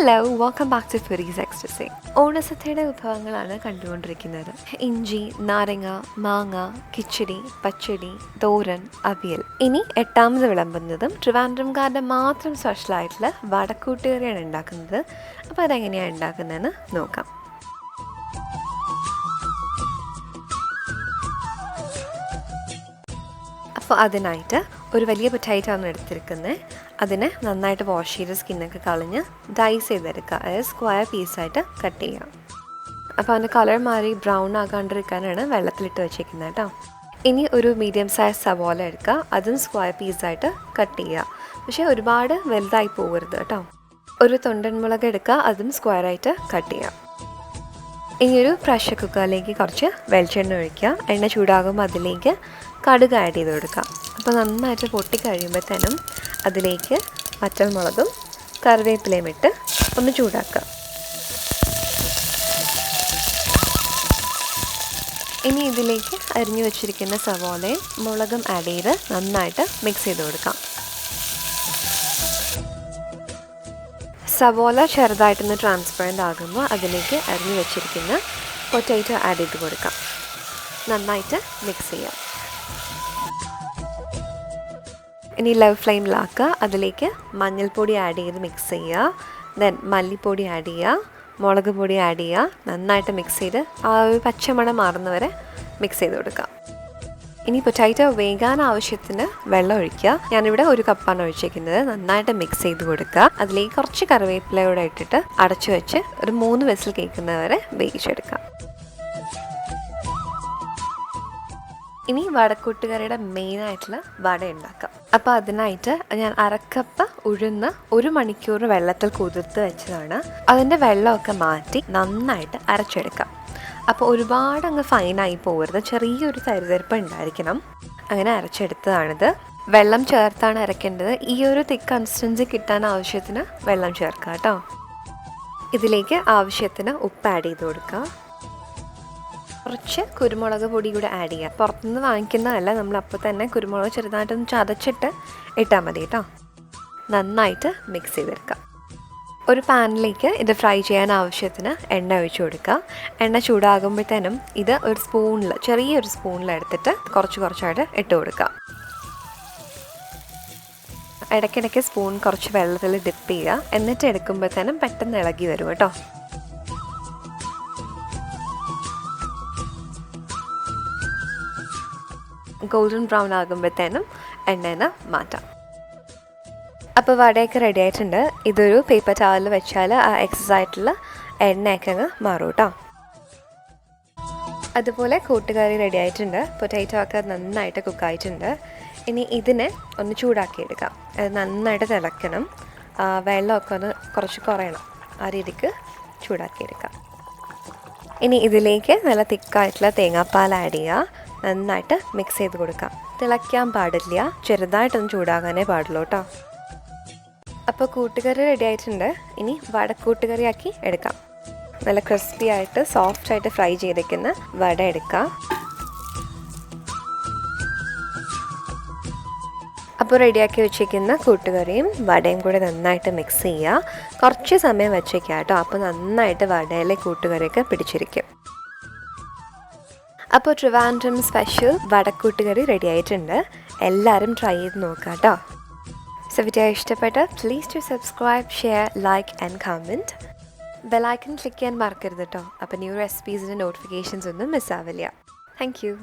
Hello, welcome back to foodies ecstasy. ഓണസദ്യയുടെ വിഭവങ്ങളാണ് കണ്ടുകൊണ്ടിരിക്കുന്നത്. ഇഞ്ചി, നാരങ്ങ, മാങ്ങ, കിച്ചടി, പച്ചടി, തോരൻ, അവിയൽ. ഇനി എട്ടാമത് വിളമ്പുന്നതും ട്രിവാൻഡ്രംകാരുടെ മാത്രം സ്പെഷ്യലായിട്ടുള്ള വടക്കൂട്ട് കറിയാണ് ഉണ്ടാക്കുന്നത്. അപ്പോൾ അതെങ്ങനെയാണ് ഉണ്ടാക്കുന്നതെന്ന് നോക്കാം. അപ്പോൾ അതിനായിട്ട് ഒരു വലിയ പൊട്ടാറ്റോ ആണ് എടുത്തിരിക്കുന്നത്. അതിനെ നന്നായിട്ട് വാഷ് ചെയ്ത് സ്കിന്നൊക്കെ കളഞ്ഞ് ഡൈസ് ചെയ്തെടുക്കുക, അതായത് സ്ക്വയർ പീസായിട്ട് കട്ട് ചെയ്യുക. അപ്പോൾ അതിൻ്റെ കളർ മാറി ബ്രൗൺ ആകാണ്ടിരിക്കാനാണ് വെള്ളത്തിലിട്ട് വെച്ചേക്കുന്നത് കേട്ടോ. ഇനി ഒരു മീഡിയം സൈസ് സവോള എടുക്കുക, അതും സ്ക്വയർ പീസായിട്ട് കട്ട് ചെയ്യുക. പക്ഷേ ഒരുപാട് വലുതായി പോകരുത് കേട്ടോ. ഒരു തൊണ്ടൻ മുളക് എടുക്കുക, അതും സ്ക്വയറായിട്ട് കട്ട് ചെയ്യുക. ഇനിയൊരു പ്രഷർ കുക്കറിലേക്ക് കുറച്ച് വെളിച്ചെണ്ണ ഒഴിക്കുക. എണ്ണ ചൂടാകുമ്പോൾ അതിലേക്ക് കടുക് ആഡ് ചെയ്ത് കൊടുക്കുക. അപ്പോൾ നന്നായിട്ട് പൊട്ടിക്കഴിയുമ്പോഴത്തേനും അതിലേക്ക് പച്ചമുളകും കറിവേപ്പിലയും ഇട്ട് ഒന്ന് ചൂടാക്കുക. ഇനി ഇതിലേക്ക് അരിഞ്ഞു വെച്ചിരിക്കുന്ന സവോളയും മുളകും ആഡ് ചെയ്ത് നന്നായിട്ട് മിക്സ് ചെയ്ത് കൊടുക്കാം. സവോള ചെറുതായിട്ടൊന്ന് ട്രാൻസ്പെറൻ്റ് ആകുമ്പോൾ അതിലേക്ക് അരിഞ്ഞു വെച്ചിരിക്കുന്ന പൊട്ടാറ്റോ ആഡ് ചെയ്ത് കൊടുക്കാം. നന്നായിട്ട് മിക്സ് ചെയ്യാം. ഇനി ലോ ഫ്ലെയിമിലാക്കുക. അതിലേക്ക് മഞ്ഞൾപ്പൊടി ആഡ് ചെയ്ത് മിക്സ് ചെയ്യുക. ദെൻ മല്ലിപ്പൊടി ആഡ് ചെയ്യുക, മുളക് പൊടി ആഡ് ചെയ്യുക. നന്നായിട്ട് മിക്സ് ചെയ്ത് ആ ഒരു പച്ചമണം മാറുന്നവരെ മിക്സ് ചെയ്ത് കൊടുക്കുക. ഇനി പൊട്ടാറ്റോ വേകാൻ ആവശ്യത്തിന് വെള്ളം ഒഴിക്കുക. ഞാനിവിടെ 1 കപ്പാണ് ഒഴിച്ചിരിക്കുന്നത്. നന്നായിട്ട് മിക്സ് ചെയ്ത് കൊടുക്കുക. അതിലേക്ക് കുറച്ച് കറിവേപ്പിലയോടെ ഇട്ടിട്ട് അടച്ചു വെച്ച് ഒരു 3 വിസിൽ കേൾക്കുന്നവരെ വേവിച്ചെടുക്കുക. ഇനി വടക്കൂട്ട് കറിയുടെ മെയിനായിട്ടുള്ള വട ഉണ്ടാക്കാം. അപ്പോൾ അതിനായിട്ട് ഞാൻ 1/2 കപ്പ് ഉഴുന്ന് 1 മണിക്കൂർ വെള്ളത്തിൽ കുതിർത്ത് വെച്ചതാണ്. അതിൻ്റെ വെള്ളമൊക്കെ മാറ്റി നന്നായിട്ട് അരച്ചെടുക്കാം. അപ്പോൾ ഒരുപാട് അങ്ങ് ഫൈനായി പോകരുത്, ചെറിയൊരു തരിതരിപ്പ് ഉണ്ടായിരിക്കണം. അങ്ങനെ അരച്ചെടുത്തതാണിത്. വെള്ളം ചേർത്താണ് അരയ്ക്കേണ്ടത്. ഈ ഒരു തിക്ക് കൺസിസ്റ്റൻസി കിട്ടാൻ ആവശ്യത്തിന് വെള്ളം ചേർക്കുക കേട്ടോ. ഇതിലേക്ക് ആവശ്യത്തിന് ഉപ്പ് ആഡ് ചെയ്ത് കൊടുക്കുക. കുറച്ച് കുരുമുളക് പൊടി കൂടെ ആഡ് ചെയ്യുക. പുറത്തുനിന്ന് വാങ്ങിക്കുന്നതല്ല, നമ്മളപ്പോൾ തന്നെ കുരുമുളക് ചെറുതായിട്ടൊന്ന് ചതച്ചിട്ട് ഇട്ടാൽ മതി കേട്ടോ. നന്നായിട്ട് മിക്സ് ചെയ്തെടുക്കുക. ഒരു പാനിലേക്ക് ഇത് ഫ്രൈ ചെയ്യാൻ ആവശ്യത്തിന് എണ്ണ ഒഴിച്ചു കൊടുക്കുക. എണ്ണ ചൂടാകുമ്പോഴത്തേനും ഇത് ഒരു സ്പൂണിൽ, ചെറിയൊരു സ്പൂണിൽ എടുത്തിട്ട് കുറച്ചായിട്ട് ഇട്ട് കൊടുക്കുക. ഇടയ്ക്കിടയ്ക്ക് സ്പൂൺ കുറച്ച് വെള്ളത്തിൽ ഡിപ്പ് ചെയ്യുക. എന്നിട്ട് എടുക്കുമ്പോഴത്തേനും പെട്ടെന്ന് ഇളകി വരും കേട്ടോ. ഗോൾഡൻ ബ്രൗൺ ആകുമ്പോഴത്തേനും എണ്ണയിൽ നിന്ന് മാറ്റാം. അപ്പോൾ വടയൊക്കെ റെഡി ആയിട്ടുണ്ട്. ഇതൊരു പേപ്പർ ടവലിൽ വെച്ചാൽ ആ എക്സസ് ആയിട്ടുള്ള എണ്ണയൊക്കെ അങ്ങ് മാറും കേട്ടോ. അതുപോലെ കൂട്ടുകറി റെഡി ആയിട്ടുണ്ട്. പൊട്ടാറ്റോ ഒക്കെ നന്നായിട്ട് കുക്കായിട്ടുണ്ട്. ഇനി ഇതിനെ ഒന്ന് ചൂടാക്കിയെടുക്കാം. അത് നന്നായിട്ട് തിളയ്ക്കണം. വെള്ളമൊക്കെ ഒന്ന് കുറച്ച് കുറയണം. ആ രീതിക്ക് ചൂടാക്കിയെടുക്കാം. ഇനി ഇതിലേക്ക് നല്ല തിക്കായിട്ടുള്ള തേങ്ങാപ്പാൽ ആഡ് ചെയ്യുക. നന്നായിട്ട് മിക്സ് ചെയ്ത് കൊടുക്കാം. തിളയ്ക്കാൻ പാടില്ല, ചെറുതായിട്ടൊന്ന് ചൂടാകാനേ പാടുള്ളൂ കേട്ടോ. അപ്പോൾ കൂട്ടുകറി റെഡി ആയിട്ടുണ്ട്. ഇനി വടക്കൂട്ടുകറിയാക്കി എടുക്കാം. നല്ല ക്രിസ്പി ആയിട്ട് സോഫ്റ്റായിട്ട് ഫ്രൈ ചെയ്തേക്കുന്ന വട എടുക്കാം. അപ്പോൾ റെഡിയാക്കി വെച്ചിരിക്കുന്ന കൂട്ടുകറിയും വടയും കൂടെ നന്നായിട്ട് മിക്സ് ചെയ്യുക. കുറച്ച് സമയം വെച്ചേക്കാം കേട്ടോ. അപ്പോൾ നന്നായിട്ട് വടയിലെ കൂട്ടുകറിയൊക്കെ പിടിച്ചിരിക്കും. അപ്പോൾ ട്രിവാൻഡ്രം സ്പെഷ്യൽ വടക്കൂട്ടുകറി റെഡി ആയിട്ടുണ്ട്. എല്ലാവരും ട്രൈ ചെയ്ത് നോക്കാം കേട്ടോ. സോ വീഡിയോ ഇഷ്ടപ്പെട്ട please to subscribe, share, like and comment. Bell icon click ചെയ്യാൻ മറക്കരുത് കേട്ടോ. അപ്പോൾ ന്യൂ റെസിപ്പീസിൻ്റെ നോട്ടിഫിക്കേഷൻസ് ഒന്നും മിസ്സാവില്ല. Thank you.